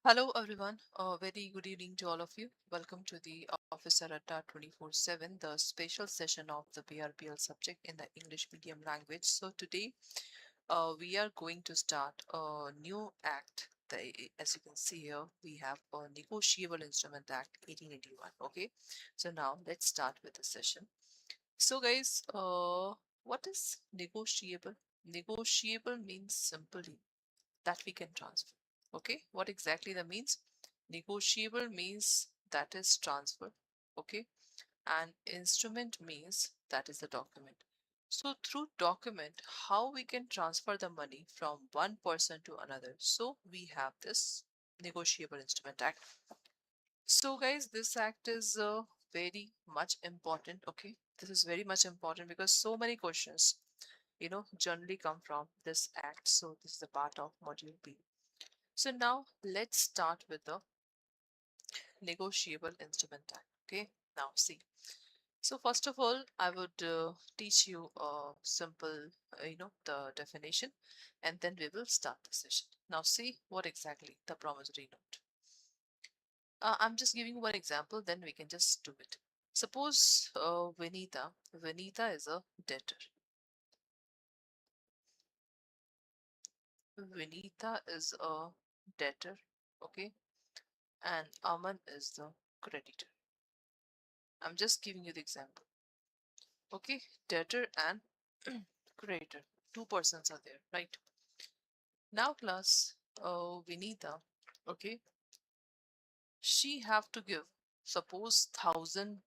Hello everyone, very good evening to all of you. Welcome to the Officer Atta 24/7, the special session of the BRBL subject in the English medium language. So today we are going to start a new act. As you can see here, we have a Negotiable Instrument Act 1881. Okay, so now let's start with the session. So guys, what is negotiable? Negotiable means simply that we can transfer. Okay, what exactly that means? Negotiable means that is transfer. Okay, and instrument means that is the document. So through document, how we can transfer the money from one person to another. So we have this Negotiable Instrument Act. So guys, this act is very much important. Okay, this is very much important because so many questions generally come from this act. So this is a part of module B. So now let's start with the Negotiable Instrument Act. Okay, now see. So first of all, I would teach you a simple, the definition, and then we will start the session. Now see what exactly the promissory note. I'm just giving one example, then we can just do it. Suppose Vinita is a debtor. Vinita is a debtor, okay, and Aman is the creditor. I'm just giving you the example. Okay, debtor and creditor. Two persons are there, right? Now, class, Vinita, okay, she have to give, suppose 10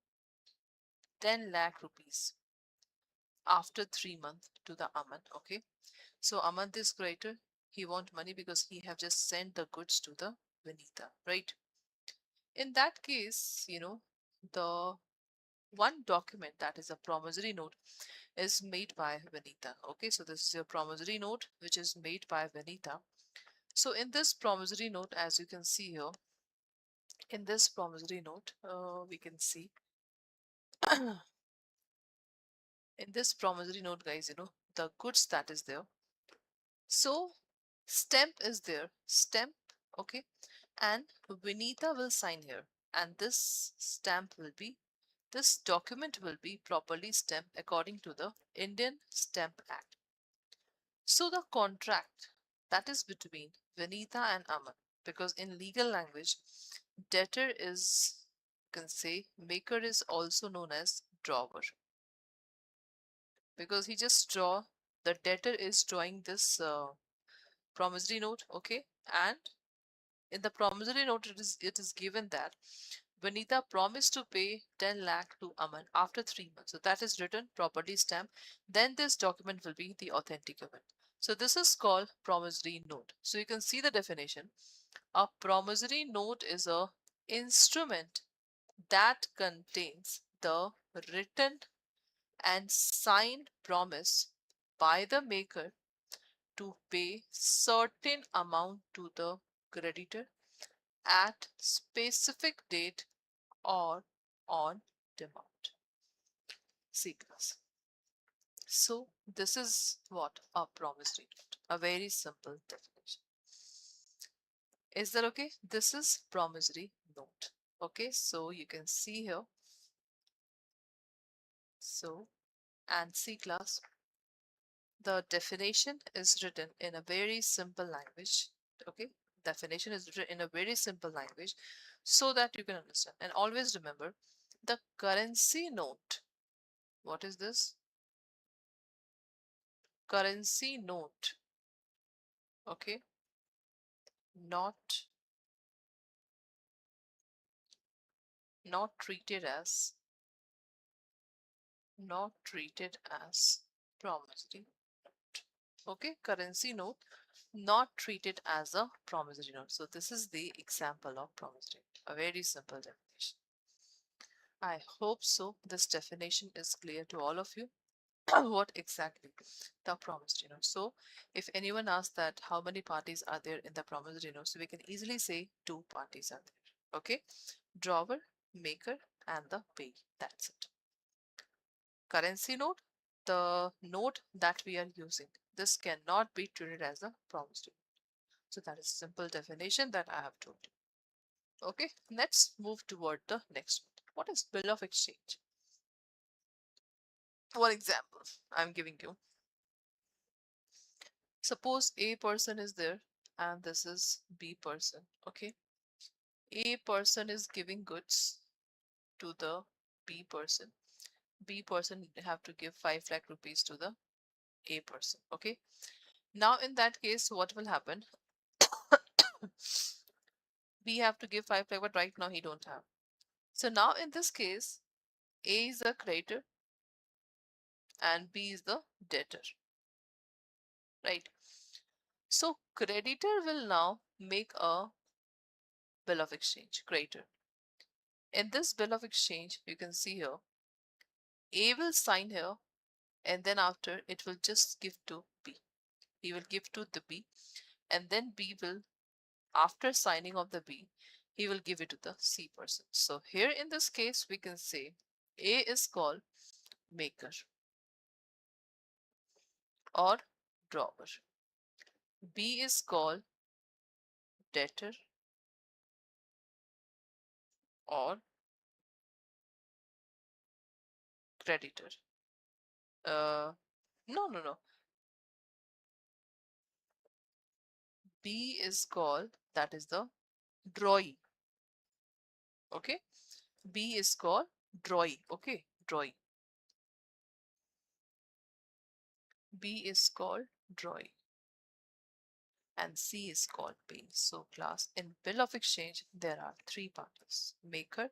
lakh rupees after 3 months to the Aman, okay? So Aman is creditor. He want money because he have just sent the goods to the Vinita, right? In that case, the one document that is a promissory note is made by Vanita. Okay, so this is a promissory note which is made by Vanita. So in this promissory note, as you can see here, in this promissory note, we can see in this promissory note, guys, the goods that is there. So stamp is there, stamp, okay, and Vinita will sign here, and this stamp will be this document will be properly stamped according to the Indian Stamp Act. So the contract that is between Vinita and Aman, because in legal language, debtor is, you can say, maker is also known as drawer, because he just draw, the debtor is drawing this promissory note, okay, and in the promissory note it is given that Vanita promised to pay 10 lakh to Aman after 3 months. So that is written, properly stamped. Then this document will be the authentic document. So this is called promissory note. So you can see the definition. A promissory note is a instrument that contains the written and signed promise by the maker to pay certain amount to the creditor at specific date or on demand. See class. So this is what a promissory note. A very simple definition. Is that okay? This is promissory note. Okay, so you can see here. So, and see class, the definition is written in a very simple language. Okay, definition is written in a very simple language so that you can understand. And always remember the currency note. What is this? Currency note. Okay, not not treated as not treated as promissory note. Okay, currency note not treated as a promissory note. So this is the example of promissory note. A very simple definition. I hope so this definition is clear to all of you. What exactly the promissory note. So if anyone asks that how many parties are there in the promissory note, so we can easily say two parties are there. Okay, drawer, maker, and the payee. That's it. Currency note, the note that we are using, this cannot be treated as a promissory note. So that is simple definition that I have told you. Okay, let's move toward the next one. What is bill of exchange? One example I'm giving you. Suppose A person is there and this is B person. Okay, A person is giving goods to the B person. B person have to give 5 lakh rupees to the A person. Okay, now in that case, what will happen? B have to give 5 lakh, but right now he don't have. So now in this case, A is the creditor and B is the debtor, right? So creditor will now make a bill of exchange, creditor. In this bill of exchange, you can see here, A will sign here and then after it will just give to B. He will give to the B and then B will, after signing of the B, he will give it to the C person. So here in this case, we can say A is called maker or drawer. B is called debtor or creditor. No. B is called, that is the drawee. Okay. B is called drawee. Okay. Drawee. B is called drawee. And C is called pay. So class, in bill of exchange, there are 3 parties: maker,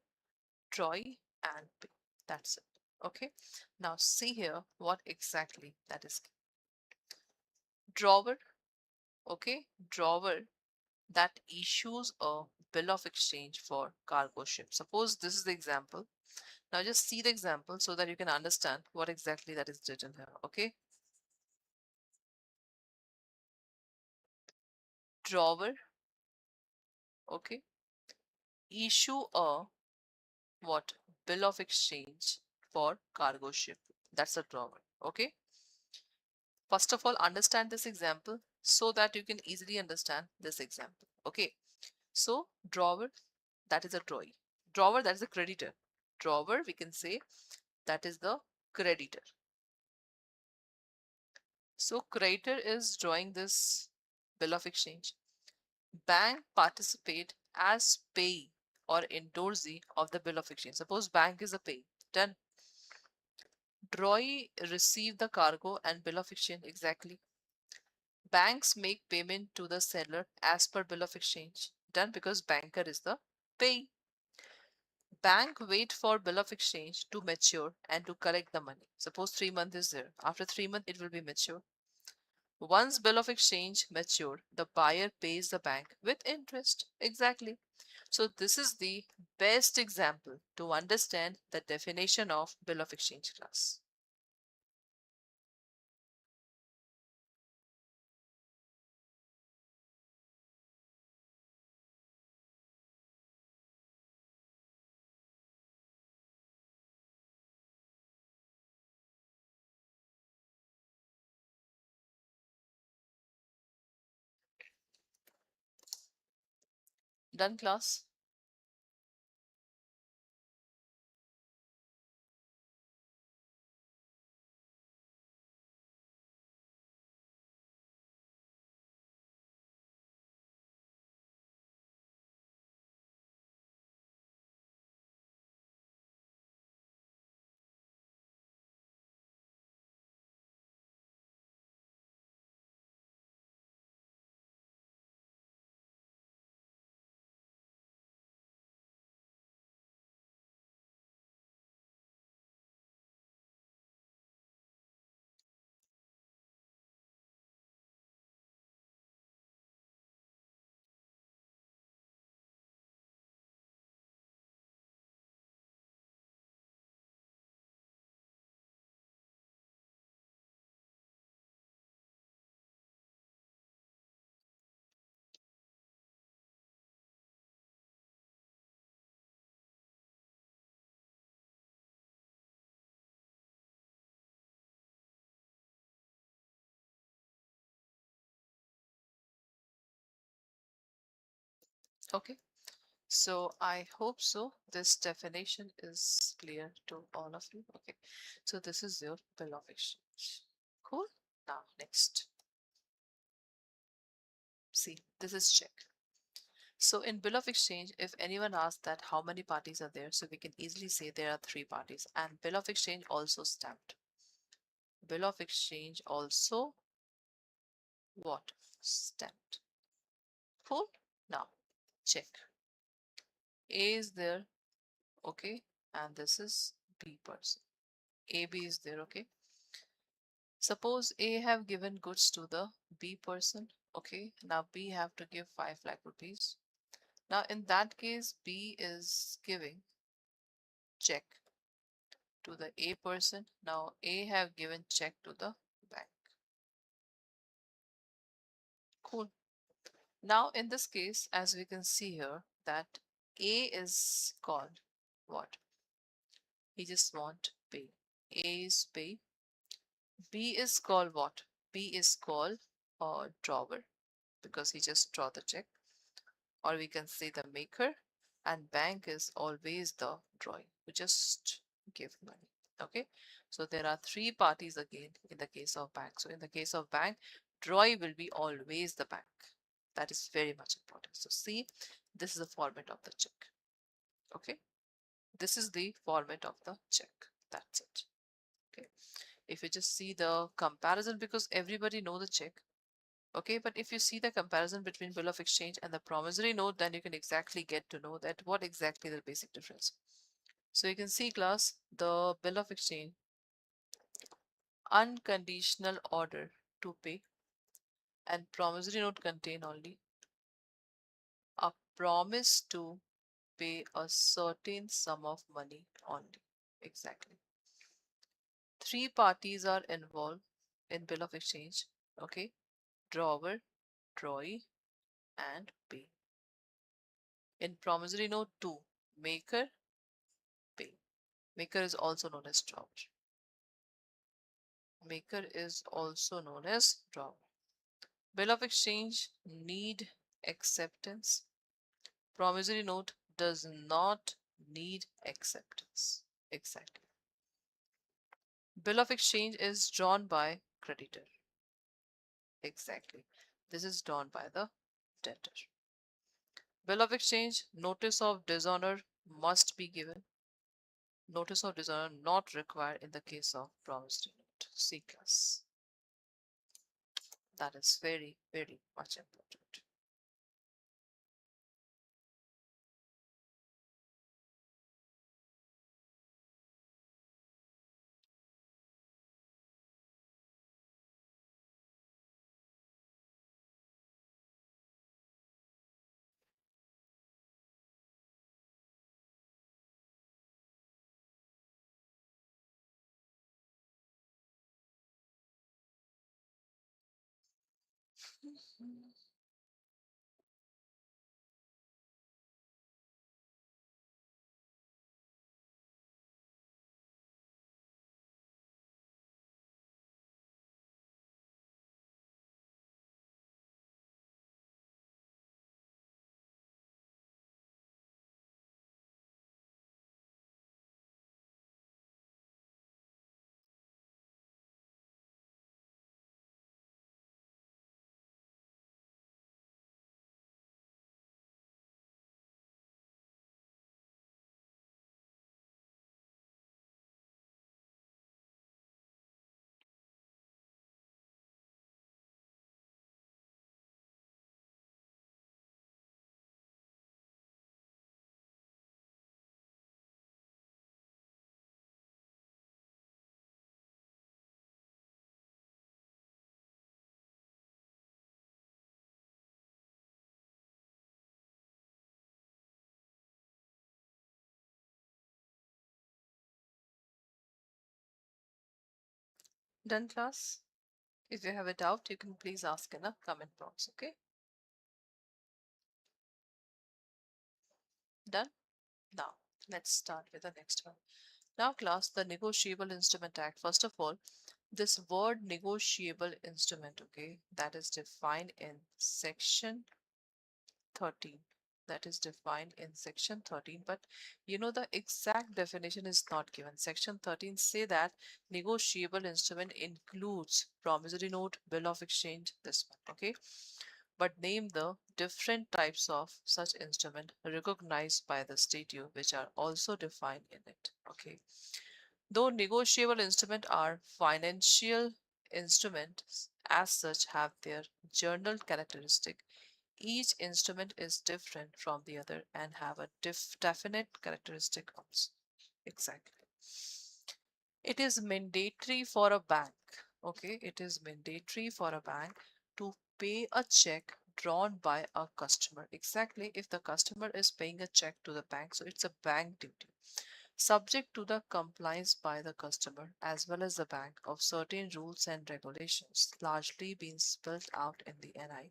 drawee, and pay. That's it. Okay. Now see here what exactly that is. Drawer. Okay. Drawer that issues a bill of exchange for cargo ship. Suppose this is the example. Now just see the example so that you can understand what exactly that is written here. Okay. Drawer. Okay. Issue a what? Bill of exchange for cargo ship. That's a drawer. Okay. First of all, understand this example so that you can easily understand this example. Okay. So drawer, that is a drawee. Drawer, that is a creditor. Drawer, we can say that is the creditor. So creditor is drawing this bill of exchange. Bank participate as payee or endorsee of the bill of exchange. Suppose bank is a payee. Done. Drawee receive the cargo and bill of exchange. Exactly. Banks make payment to the seller as per bill of exchange. Done, because banker is the payee. Bank wait for bill of exchange to mature and to collect the money. Suppose 3 months is there. After 3 months, it will be mature. Once bill of exchange mature, the buyer pays the bank with interest. Exactly. So this is the best example to understand the definition of bill of exchange class. Done, class? Okay, so I hope so. This definition is clear to all of you. Okay, so this is your bill of exchange. Cool. Now, next. See, this is check. So in bill of exchange, if anyone asks that how many parties are there, so we can easily say there are three parties, and bill of exchange also stamped. Bill of exchange also what? Stamped. Cool. Now check. A is there, okay, and this is B person. AB is there, okay. Suppose A have given goods to the B person, okay. Now B have to give 5 lakh rupees. Now in that case, B is giving check to the A person. Now A have given check to the bank. Cool. Now in this case, as we can see here, that A is called what? He just want pay. A is pay. B is called what? B is called drawer because he just draw the check. Or we can say the maker, and bank is always the drawing who just give money. Okay, so there are three parties again in the case of bank. So in the case of bank, drawing will be always the bank. That is very much important. So see, this is the format of the check. Okay, this is the format of the check. That's it. Okay, if you just see the comparison, because everybody know the check. Okay, but if you see the comparison between bill of exchange and the promissory note, then you can exactly get to know that what exactly the basic difference. So you can see class, the bill of exchange, unconditional order to pay, and promissory note contain only a promise to pay a certain sum of money only. Exactly. Three parties are involved in bill of exchange. Okay, drawer, drawee, and pay. In promissory note 2, maker, pay. Maker is also known as drawer. Maker is also known as drawer. Bill of exchange need acceptance. Promissory note does not need acceptance. Exactly. Bill of exchange is drawn by creditor. Exactly. This is drawn by the debtor. Bill of exchange, notice of dishonor must be given. Notice of dishonor not required in the case of promissory note. C class. That is very, very much important. Done class? If you have a doubt, you can please ask in the comment box, okay? Done? Now, let's start with the next one. Now class, the Negotiable Instrument Act. First of all, this word negotiable instrument, okay, that is defined in section 13. that is defined in section 13, but the exact definition is not given. Section 13 say that negotiable instrument includes promissory note, bill of exchange, this one, okay? But name the different types of such instrument recognized by the statute which are also defined in it, okay? Though negotiable instruments are financial instruments as such have their general characteristic, each instrument is different from the other and have a definite characteristic also. Exactly. It is mandatory for a bank, okay? It is mandatory for a bank to pay a check drawn by a customer. Exactly. If the customer is paying a check to the bank, so it's a bank duty subject to the compliance by the customer as well as the bank of certain rules and regulations largely being spelled out in the NI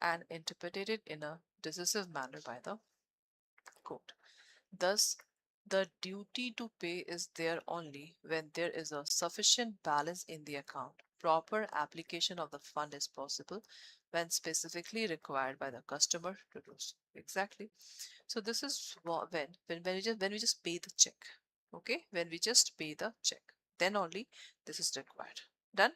and interpreted in a decisive manner by the court. Thus, the duty to pay is there only when there is a sufficient balance in the account. Proper application of the fund is possible when specifically required by the customer to do so. Exactly. So this is when we just pay the check. Okay, when we just pay the check, then only this is required. Done.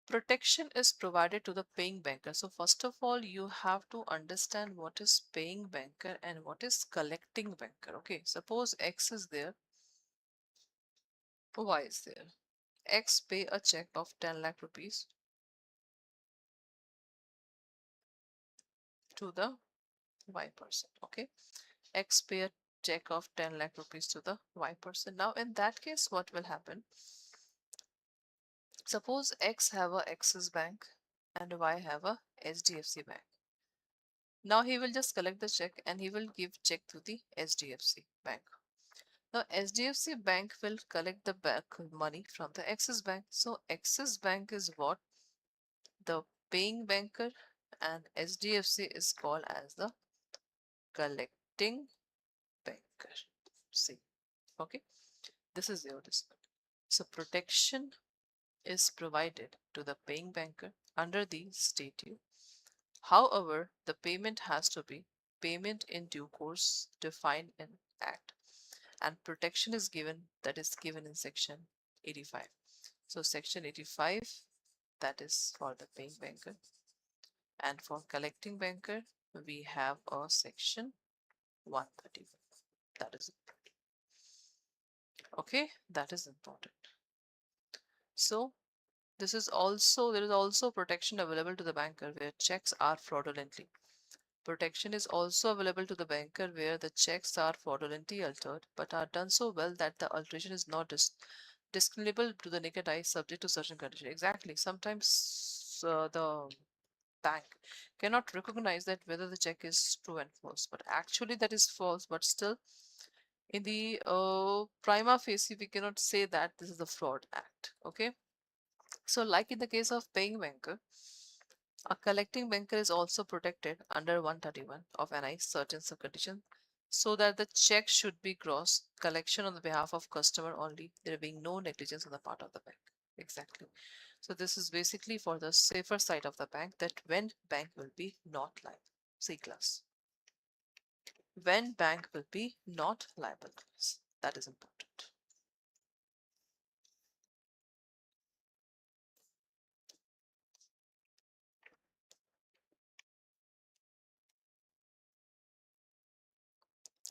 Protection is provided to the paying banker. So first of all, you have to understand what is paying banker and what is collecting banker. Okay, suppose X is there, Y is there. X pay a check of 10 lakh rupees to the Y person. Okay, X pay a check of 10 lakh rupees to the Y person. Now in that case, what will happen? Suppose X have a Axis Bank and Y have a HDFC Bank. Now he will just collect the check and he will give check to the HDFC Bank. Now HDFC Bank will collect the back money from the Axis Bank. So Axis Bank is what? The paying banker, and HDFC is called as the collecting banker. See, okay, this is your discussion. So protection is provided to the paying banker under the statute. However, the payment has to be payment in due course defined in Act, and protection is given, that is given in section 85. So section 85, that is for the paying banker, and for collecting banker we have a section 131. That is important. Okay, that is important. So this is also, there is also protection available to the banker where checks are fraudulently. Protection is also available to the banker where the checks are fraudulently altered but are done so well that the alteration is not discernible to the naked eye subject to certain conditions. Exactly. Sometimes the bank cannot recognize that whether the check is true and false, but actually that is false, but still in the prima facie we cannot say that this is the fraud act. Okay. So like in the case of paying banker, a collecting banker is also protected under 131 of NI certain conditions so that the check should be gross collection on the behalf of customer only, there being no negligence on the part of the bank. Exactly. So this is basically for the safer side of the bank, that when bank will be not liable. C class. When bank will be not liable class. That is important.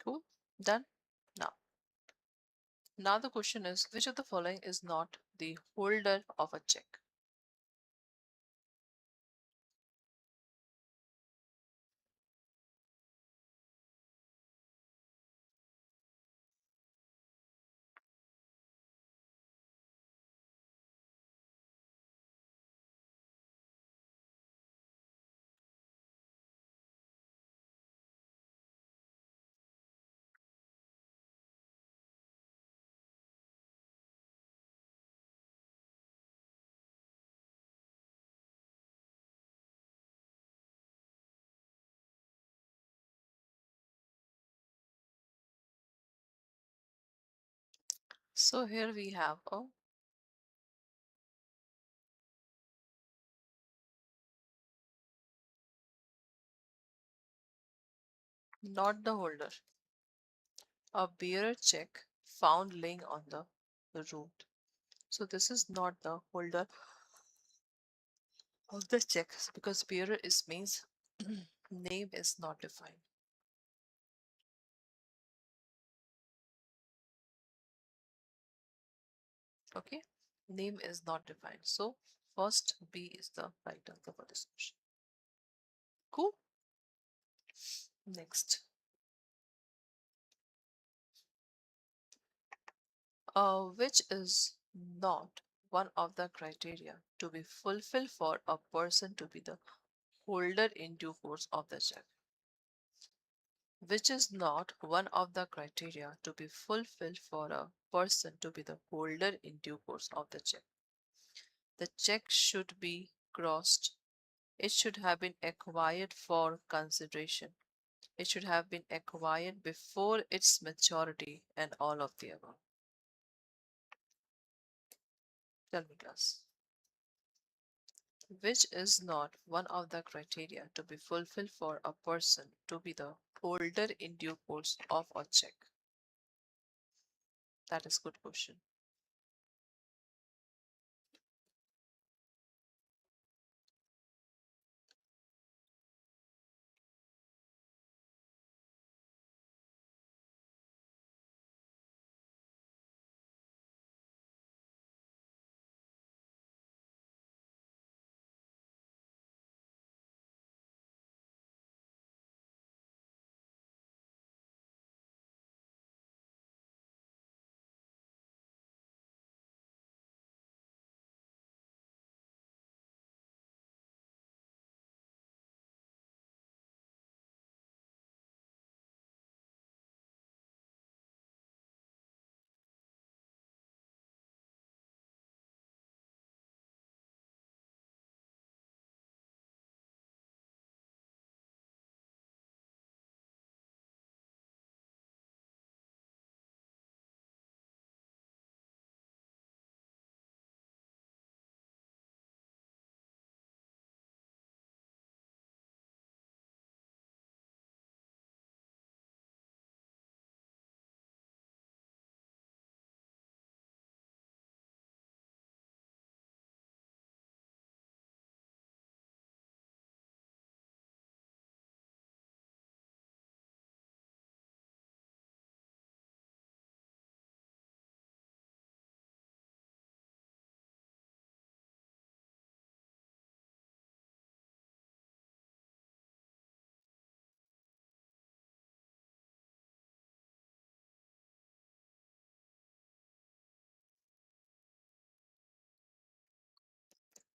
Cool. Done. Now. Now the question is, which of the following is not the holder of a check? So here we have a not the holder. A bearer check found laying on the road. So this is not the holder of the check because bearer is means name is not defined. Okay, name is not defined. So first B is the right answer for this question. Cool. Next, which is not one of the criteria to be fulfilled for a person to be the holder in due course of the check. Which is not one of the criteria to be fulfilled for a person to be the holder in due course of the check. The check should be crossed. It should have been acquired for consideration. It should have been acquired before its maturity and all of the above. Tell me, class. Which is not one of the criteria to be fulfilled for a person to be the holder in due course of a check? That is good question.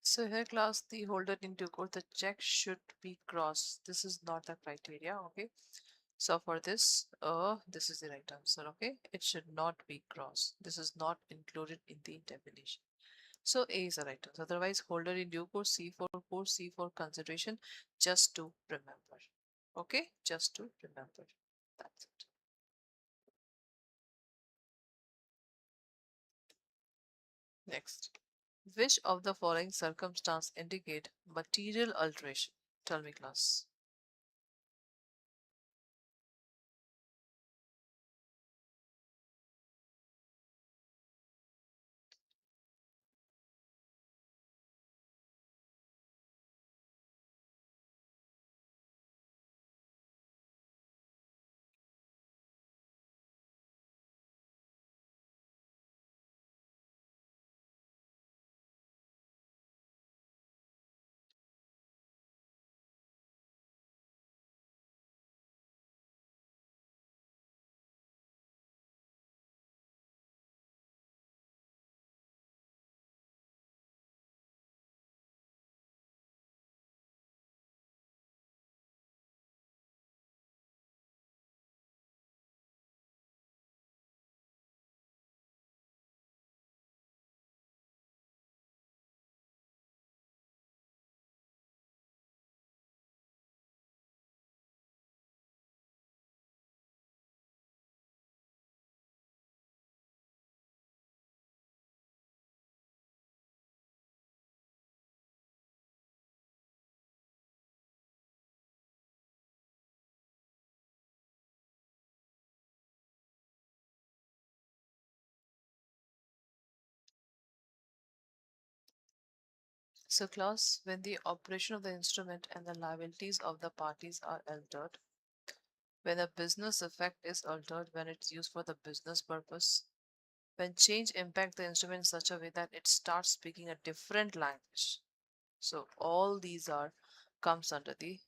So here class, the holder in due course, the check should be crossed. This is not the criteria, okay? So for this, this is the right answer, okay? It should not be crossed. This is not included in the definition. So A is the right answer. Otherwise, holder in due course, C for course, C for consideration, just to remember. Okay, just to remember. That's it. Next. Which of the following circumstance indicate material alteration? Tell me, class. So class, when the operation of the instrument and the liabilities of the parties are altered, when the business effect is altered when it's used for the business purpose, when change impact the instrument in such a way that it starts speaking a different language. So all these are comes under the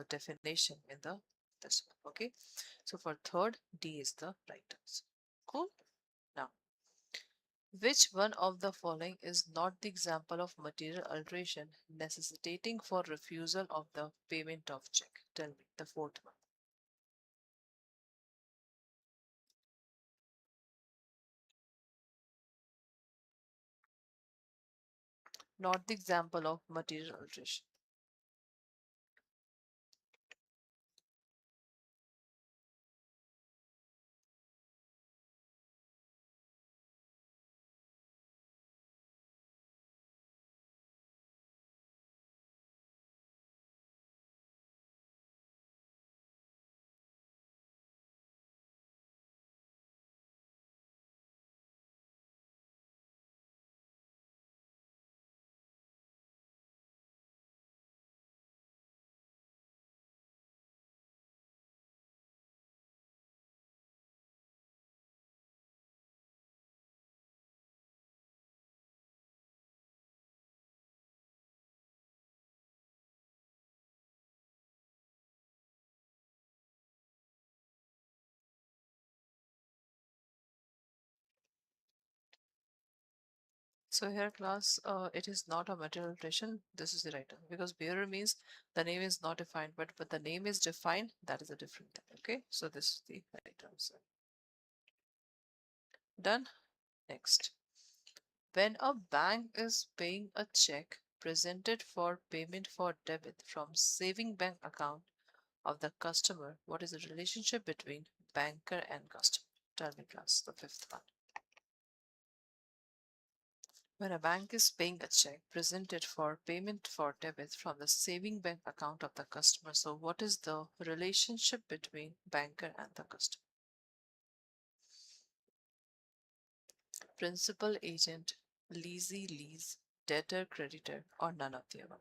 definition in the this one. Okay. So for third, D is the right answer. Cool. Now, which one of the following is not the example of material alteration necessitating for refusal of the payment of check? Tell me the fourth one. Not the example of material alteration. So here class, it is not a material alteration. This is the right answer because bearer means the name is not defined, but the name is defined. That is a different thing. Okay, so this is the right answer. Done. Next, when a bank is paying a check presented for payment for debit from saving bank account of the customer, what is the relationship between banker and customer? Tell me class, the fifth one. When a bank is paying a check presented for payment for debit from the saving bank account of the customer, so what is the relationship between banker and the customer? Principal agent, leasee lease, debtor creditor, or none of the above?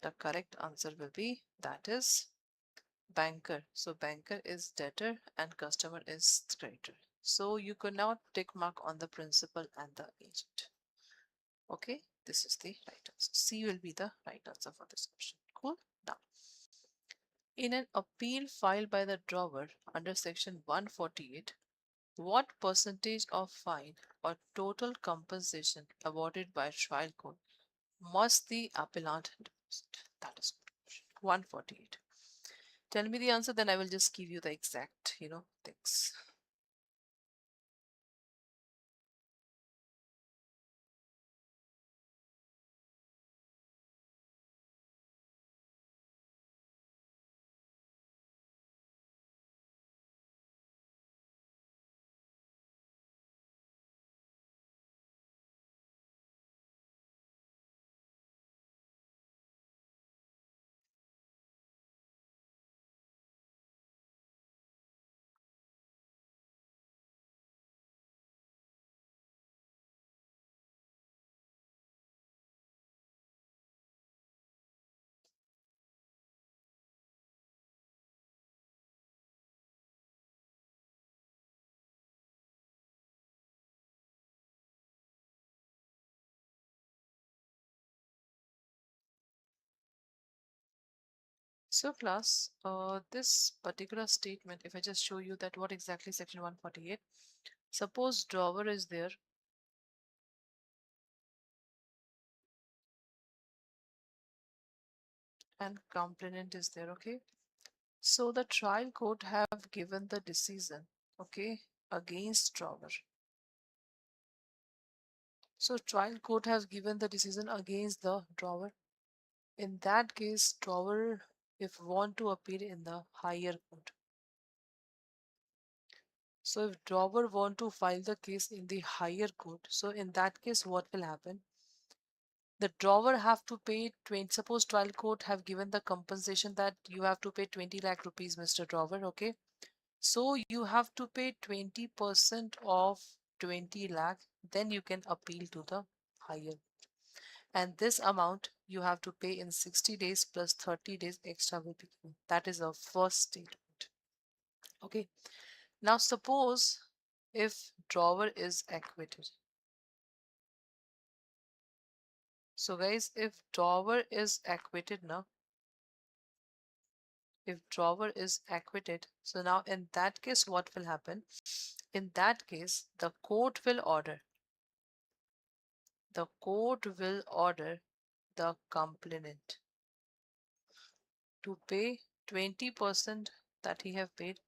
The correct answer will be that is banker. So banker is debtor and customer is creditor. So you could now tick mark on the principal and the agent. Okay, this is the right answer. C will be the right answer for this question. Cool. Now, in an appeal filed by the drawer under section 148, what percentage of fine or total compensation awarded by trial court must the appellant deposit? That is 148. Tell me the answer, then I will just give you the exact, things. So class, this particular statement, if I just show you that what exactly section 148, suppose drawer is there and complainant is there, okay? So the trial court have given the decision, okay, against drawer. So trial court has given the decision against the drawer. In that case, drawer, if want to appeal in the higher court. So if drawer want to file the case in the higher court, so in that case, what will happen? The drawer have to pay 20, suppose trial court have given the compensation that you have to pay 20 lakh rupees, Mr. Drawer, okay? So you have to pay 20% of 20 lakh, then you can appeal to the higher. And this amount you have to pay in 60 days plus 30 days extra will be given. That is our first statement. Okay. Now suppose if drawer is acquitted. So guys, if drawer is acquitted now, if drawer is acquitted, so now in that case, what will happen? In that case, the court will order the complainant to pay 20% that he have paid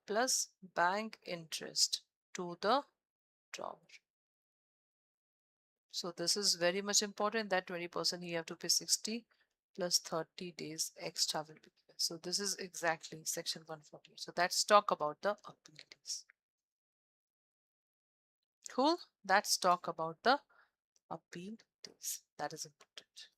plus bank interest to the drawer. So this is very much important that 20% he have to pay 60 plus 30 days extra will be given. So this is exactly section 140. So let's talk about the appeal days. Cool. Let's talk about the appeal days. That is important.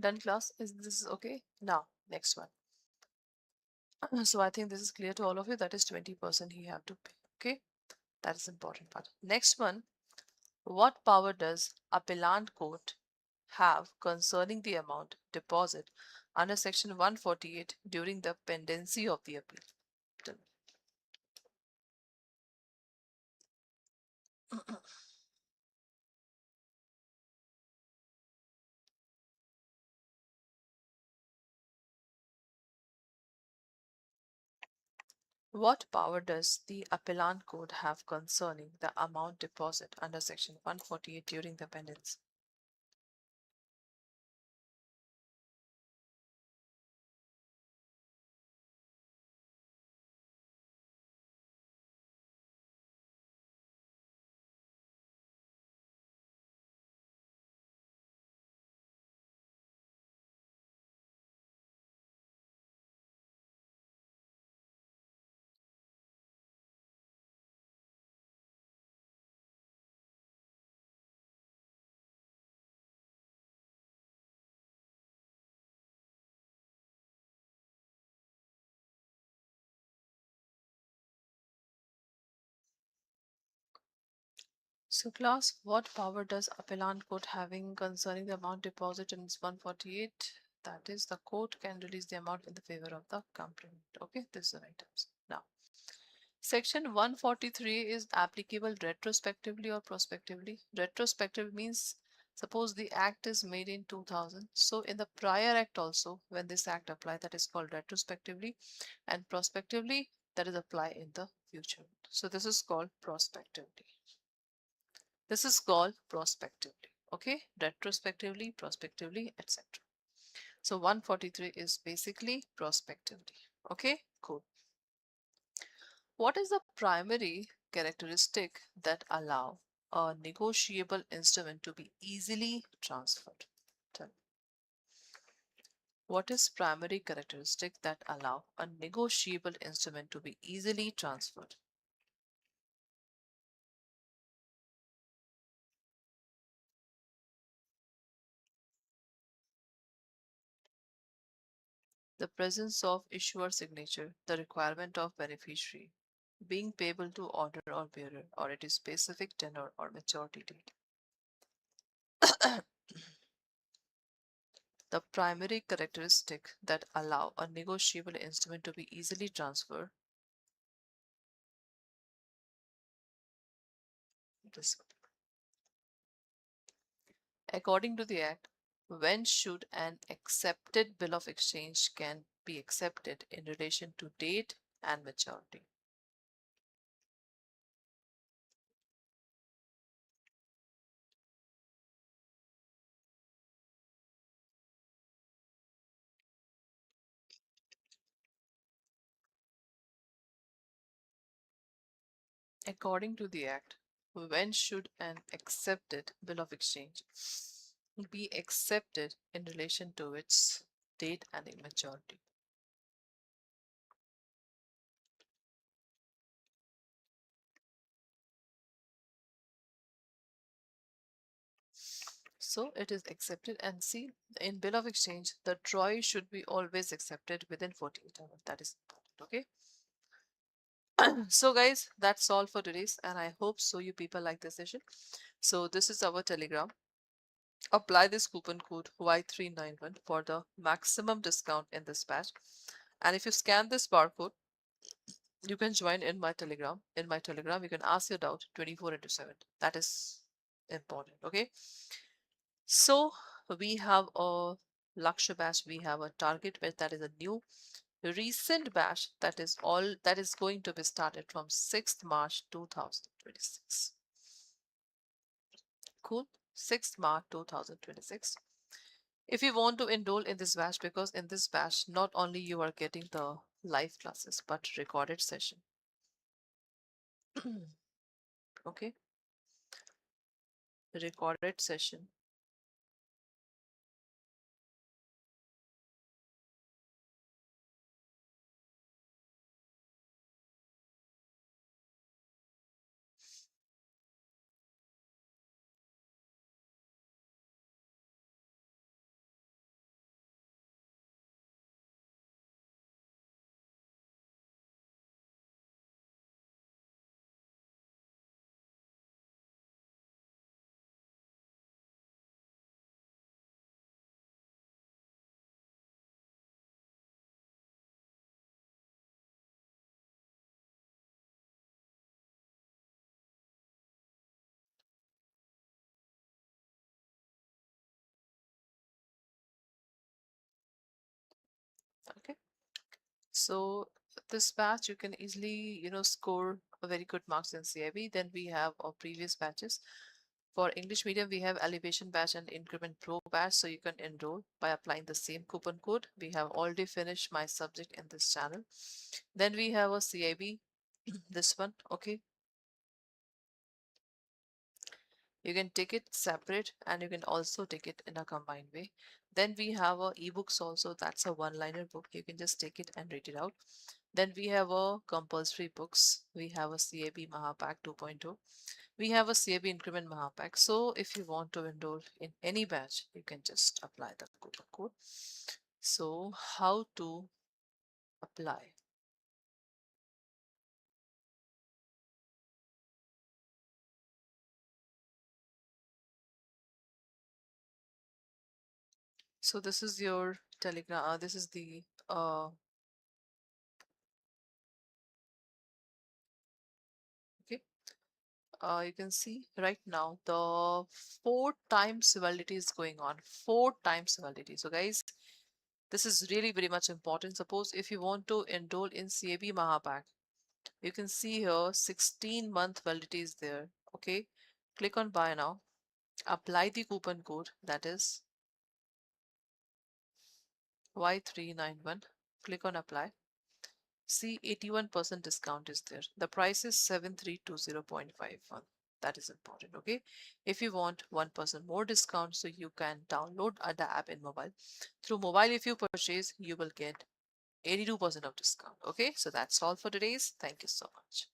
Done class? Is this okay? Now, next one. So I think this is clear to all of you. That is 20% he have to pay. Okay, that is important part. Next one. What power does appellant court have concerning the amount deposit under section 148 during the pendency of the appeal? What power does the appellant court have concerning the amount deposit under section 148 during the pendency? So class, what power does appellant court having concerning the amount deposit in 148? That is, the court can release the amount in the favor of the complainant. Okay, this is the right answer. Now, section 143 is applicable retrospectively or prospectively. Retrospective means suppose the act is made in 2000. So in the prior act also, when this act applies, that is called retrospectively, and prospectively, that is apply in the future. So this is called prospectively. This is called prospectively. Okay, retrospectively, prospectively, etc. So 143 is basically prospectively. Okay, cool. What is the primary characteristic that allow a negotiable instrument to be easily transferred? Tell me. What is primary characteristic that allow a negotiable instrument to be easily transferred? The presence of issuer signature, the requirement of beneficiary, being payable to order or bearer, or it is specific tenor or maturity date. The primary characteristic that allow a negotiable instrument to be easily transferred this According to the Act, when should an accepted bill of exchange can be accepted in relation to date and maturity? According to the Act, when should an accepted bill of exchange be accepted in relation to its date and maturity? So it is accepted, and see, in bill of exchange, the TROI should be always accepted within 48 hours. That is important, okay? So guys, that's all for today's, and I hope so you people like this session. So this is our Telegram. Apply this coupon code Y391 for the maximum discount in this batch. And if you scan this barcode, you can join in my Telegram. In my Telegram, you can ask your doubt 24 into 7. That is important, okay? So we have a Lakshya batch, we have a target batch, that is a new recent batch, that is going to be started from 6th March 2026. Cool. 6th March 2026. If you want to enroll in this batch, because in this batch not only you are getting the live classes but recorded session. Okay, recorded session. Okay, so this batch you can easily score a very good marks in CIB. Then we have our previous batches. For English medium, we have elevation batch and increment pro batch, so you can enroll by applying the same coupon code. We have already finished my subject in this channel. Then we have a CIB, this one, okay. You can take it separate and you can also take it in a combined way. Then we have a ebooks also. That's a one-liner book. You can just take it and read it out. Then we have a compulsory books. We have a CAB Mahapack 2.0. We have a CAB Increment Mahapack. So if you want to enroll in any batch, you can just apply the coupon code. So how to apply? So this is your Telegram. This is the okay. You can see right now the 4 times validity is going on. 4 times validity. So guys, this is really very much important. Suppose if you want to enroll in CAB Mahapack, you can see here 16-month validity is there. Okay, click on buy now. Apply the coupon code, that is Y391. Click on apply. See, 81% discount is there. The price is 7320.51. That is important, okay? If you want 1% more discount, so you can download the app in mobile. Through mobile, if you purchase, you will get 82% of discount, okay? So that's all for today's. Thank you so much.